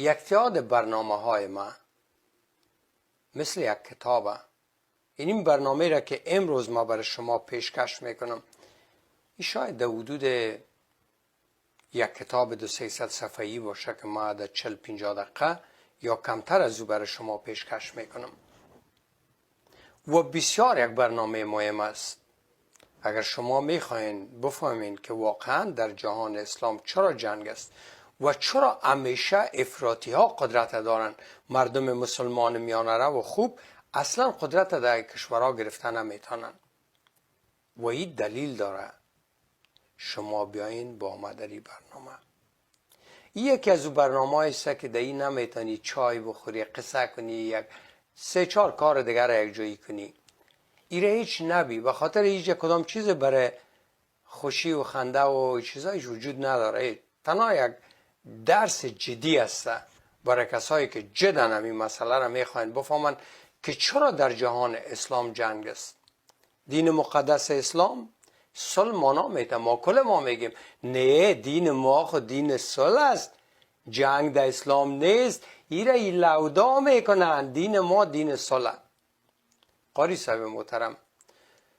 یکتیاد برنامه های ما مثل یک کتابه. این برنامه را که امروز ما برای شما پیشکش میکنم، این شاید در حدود یک کتاب 200-300 صفحه‌ای باشه که ما در 40-50 دقیقه یا کمتر از او برای شما پیشکش میکنم و بسیار یک برنامه مهم است. اگر شما میخواین بفهمین که واقعا در جهان اسلام چرا جنگ است و چرا همیشه افراطی ها قدرت دارن، مردم مسلمان میانه رو و خوب اصلا قدرت در کشورها گرفتن نمیتونن و این دلیل داره. شما بیاین با ما در این برنامه. این یکی از اون برنامه است که در این نمیتونی چای بخوری، قصه کنی، یک 3-4 کار دیگر را یک جایی کنی. ایره هیچ نبی، به خاطر هیچ کدام چیز برای خوشی و خنده و چیزایش وجود نداره. تنها یک درس جدی است برای کسایی که جدا همین مسئله را میخواین بفهمن که چرا در جهان اسلام جنگ است. دین مقدس اسلام صلح مانا میده. ما کل ما میگیم نه، دین ما خود دین صلح است، جنگ در اسلام نیست. ایره ای لودا میکنن دین ما دین صلح. قاری صاحب محترم،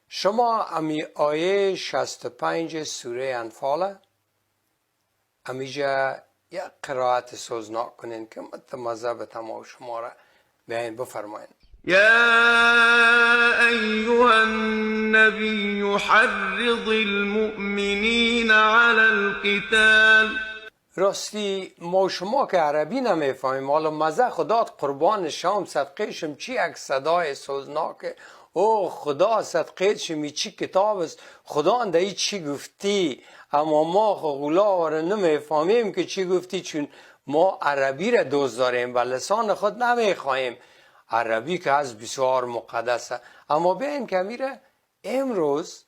شما امی آیه 65 سوره انفال امیجا یک قرائت سوزناک کنین که متمزه به تمام شما را بیاین بفرمایین. يا أيها النبي حرض المؤمنين على القتال. راستی ما شما که عربی نمیفهمیم، حالا مزه خدات قربان شام صدقه شم چی یک صدای سوزناکه. او خدا صدقه شمی چی کتاب است، خدا اندهی چی گفتی، اما ما غلا واره نمیفهمیم که چی گفتی، چون ما عربی را دوست داریم و لسان خود نمیخواهیم. عربی که از بسیار مقدسه، اما بیاین که میره امروز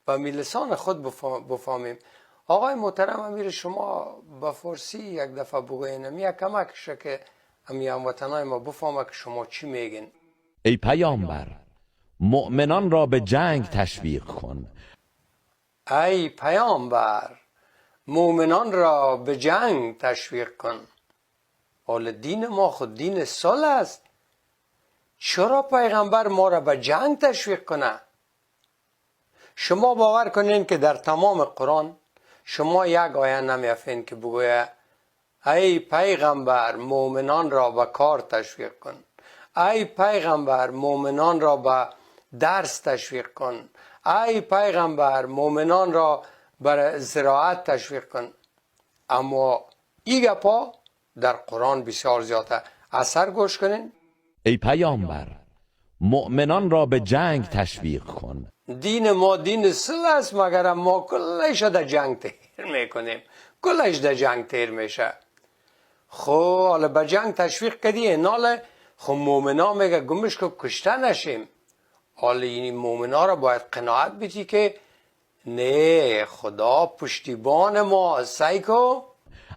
و می لسان خود بفهمیم. آقای محترم امیر، شما با فارسی یک دفعه بگوین، یک کمک شه که امی هموطنای ما بفهمه که شما چی میگین. ای پیامبر، مؤمنان را به جنگ تشویق کن. ای پیامبر، مؤمنان را به جنگ تشویق کن. حال دین ما خود دین صلح است، چرا پیغمبر ما را به جنگ تشویق کنه؟ شما باور کنین که در تمام قرآن شما یک آیه نمیافین که بگویه ای پیغمبر مؤمنان را به کار تشویق کن، ای پیغمبر مؤمنان را به درس تشویق کن، ای پیغمبر مؤمنان را بر زراعت تشویق کن. اما این گپا در قرآن بسیار زیاده. اثر گوش کنین. ای پیامبر، مؤمنان را به جنگ تشویق کن. دین ما دین صلح است، مگر ما کلش در جنگ تیر میکنیم، کلش در جنگ تیر میشه. خب حالا به جنگ تشویق کردی، اینال خب مومنا میگه گمش که کشته نشیم. حالا این مومنا را باید قناعت بدی که نه، خدا پشتیبان ما. سعی کو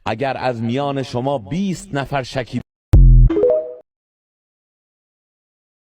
اگر از میان شما 20 نفر شکیبا